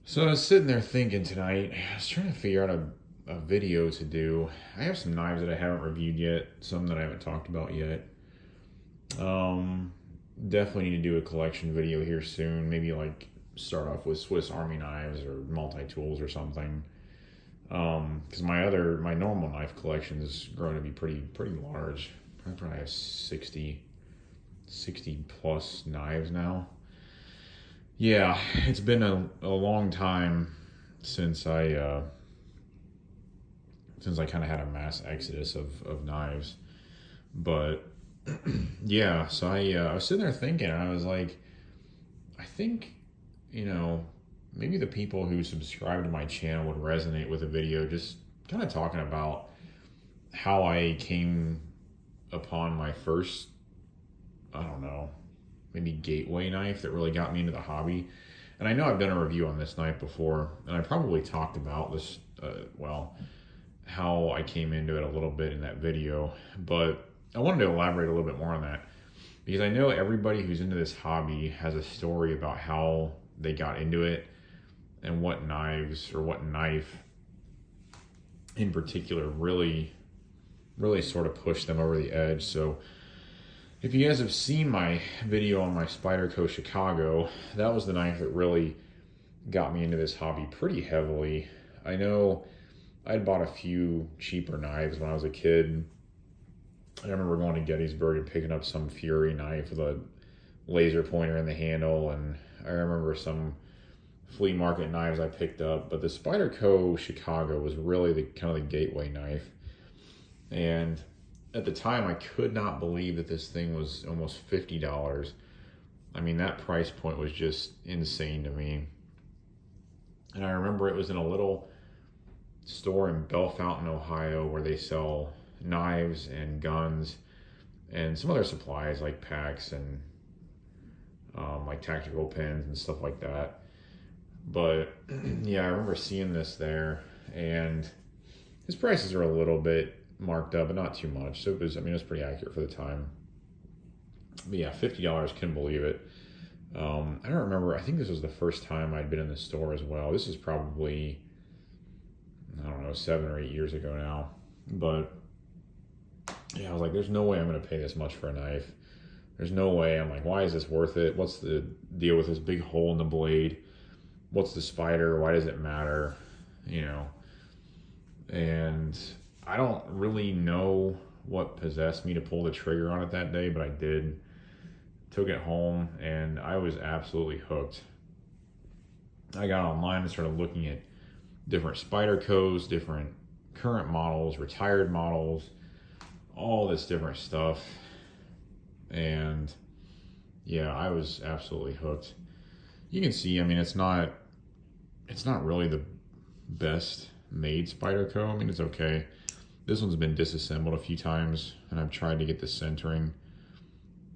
So I was sitting there thinking tonight, I was trying to figure out a video to do. I have some knives that I haven't reviewed yet, some that I haven't talked about yet. Um, Definitely need to do a collection video here soon. Maybe like start off with Swiss Army knives or multi-tools or something. Because my normal knife collection is growing to be pretty large. I probably have 60 plus knives now. Yeah, it's been a long time since I kind of had a mass exodus of knives. But yeah, so I was sitting there thinking, and I was like, I think, you know, maybe the people who subscribe to my channel would resonate with a video just kind of talking about how I came upon my first, I don't know, maybe gateway knife that really got me into the hobby. And I know I've done a review on this knife before, and I probably talked about this, how I came into it a little bit in that video, but I wanted to elaborate a little bit more on that because I know everybody who's into this hobby has a story about how they got into it and what knives or what knife in particular really sort of pushed them over the edge. So if you guys have seen my video on my Spyderco Chicago, that was the knife that really got me into this hobby pretty heavily. I know I'd bought a few cheaper knives when I was a kid. I remember going to Gettysburg and picking up some Fury knife with a laser pointer in the handle, and I remember some flea market knives I picked up, but the Spyderco Chicago was really the kind of the gateway knife. And at the time, I could not believe that this thing was almost $50. I mean, that price point was just insane to me. And I remember it was in a little store in Bellefontaine, Ohio, where they sell knives and guns and some other supplies like packs and like tactical pins and stuff like that. But yeah, I remember seeing this there, and his prices are a little bit marked up, but not too much. So it was, I mean, it was pretty accurate for the time. But yeah, $50, couldn't believe it. I don't remember, I think this was the first time I'd been in the store as well. This is probably, I don't know, 7 or 8 years ago now. But yeah, I was like, there's no way I'm going to pay this much for a knife. There's no way. I'm like, why is this worth it? What's the deal with this big hole in the blade? What's the spider? Why does it matter? You know, and I don't really know what possessed me to pull the trigger on it that day, but I did. Took it home, and I was absolutely hooked. I got online and started looking at different Spydercos, different current models, retired models, all this different stuff. And yeah, I was absolutely hooked. You can see, I mean, it's not really the best made Spyderco. I mean, it's okay. This one's been disassembled a few times, and I've tried to get the centering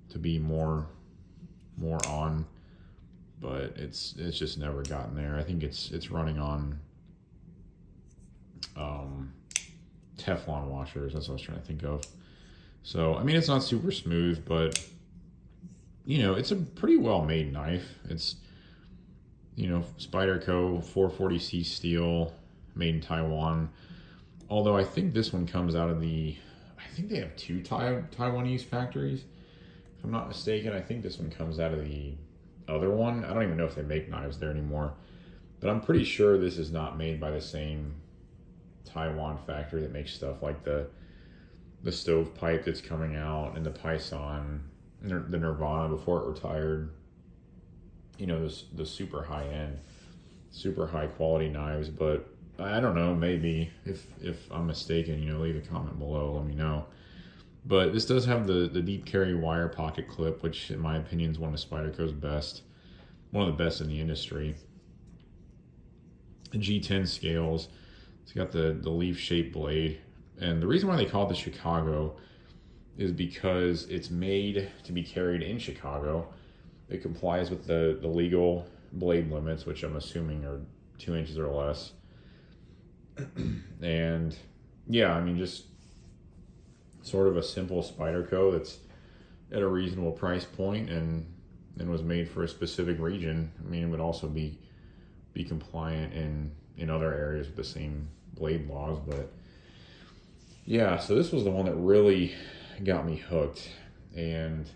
to be more on, but it's just never gotten there. I think it's running on Teflon washers. That's what I was trying to think of. So I mean, it's not super smooth, but you know, it's a pretty well made knife. It's, you know, Spyderco 440C steel, made in Taiwan. Although I think this one comes out of I think they have two Taiwanese factories. If I'm not mistaken, I think this one comes out of the other one. I don't even know if they make knives there anymore. But I'm pretty sure this is not made by the same Taiwan factory that makes stuff like the stovepipe that's coming out and the Python, the Nirvana before it retired. You know, the super high end, super high quality knives. But I don't know, maybe if I'm mistaken, you know, leave a comment below, let me know. But this does have the deep carry wire pocket clip, which in my opinion is one of Spyderco's best, one of the best in the industry. The G10 scales. It's got the leaf shaped blade. And the reason why they call it the Chicago is because it's made to be carried in Chicago. It complies with the legal blade limits, which I'm assuming are 2 inches or less. And yeah, I mean, just sort of a simple Spyderco that's at a reasonable price point and was made for a specific region. I mean, it would also be be compliant in other areas with the same blade laws. But yeah, so this was the one that really got me hooked. And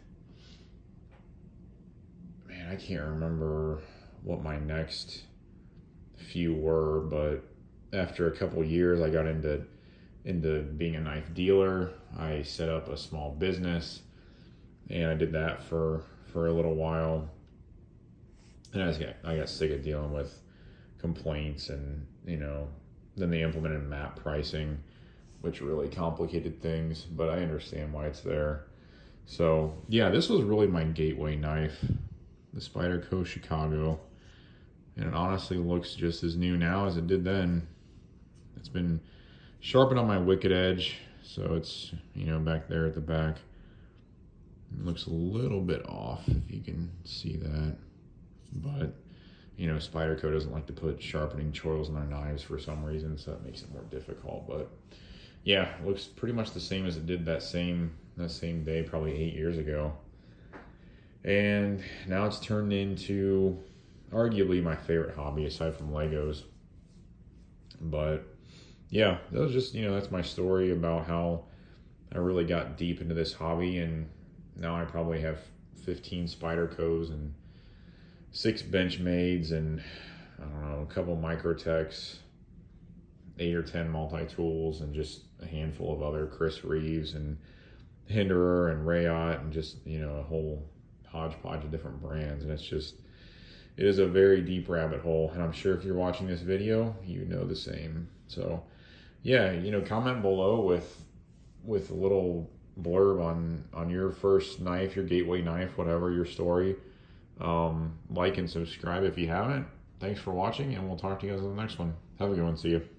man, I can't remember what my next few were, but after a couple years, I got into being a knife dealer. I set up a small business, and I did that for a little while. And I got sick of dealing with complaints, and then they implemented MAP pricing, which really complicated things, but I understand why it's there. So yeah, this was really my gateway knife, the Spyderco Chicago. And it honestly looks just as new now as it did then. It's been sharpened on my wicked edge, so it's, back there at the back. It looks a little bit off, if you can see that. But, Spyderco doesn't like to put sharpening choils in their knives for some reason, so that makes it more difficult. But yeah, it looks pretty much the same as it did that same day, probably 8 years ago. And now it's turned into arguably my favorite hobby aside from Legos. But yeah, that was just, that's my story about how I really got deep into this hobby, and now I probably have 15 Spydercos and 6 Benchmades and I don't know, a couple Microtechs, 8 or 10 multi-tools, and just a handful of other Chris Reeves and Hinderer and Rayot, and just, a whole hodgepodge of different brands. And it is a very deep rabbit hole, and I'm sure if you're watching this video, you know the same. So yeah, comment below with a little blurb on your first knife, your gateway knife, whatever your story. Like and subscribe if you haven't. Thanks for watching, and we'll talk to you guys in the next one. Have a good one. See you.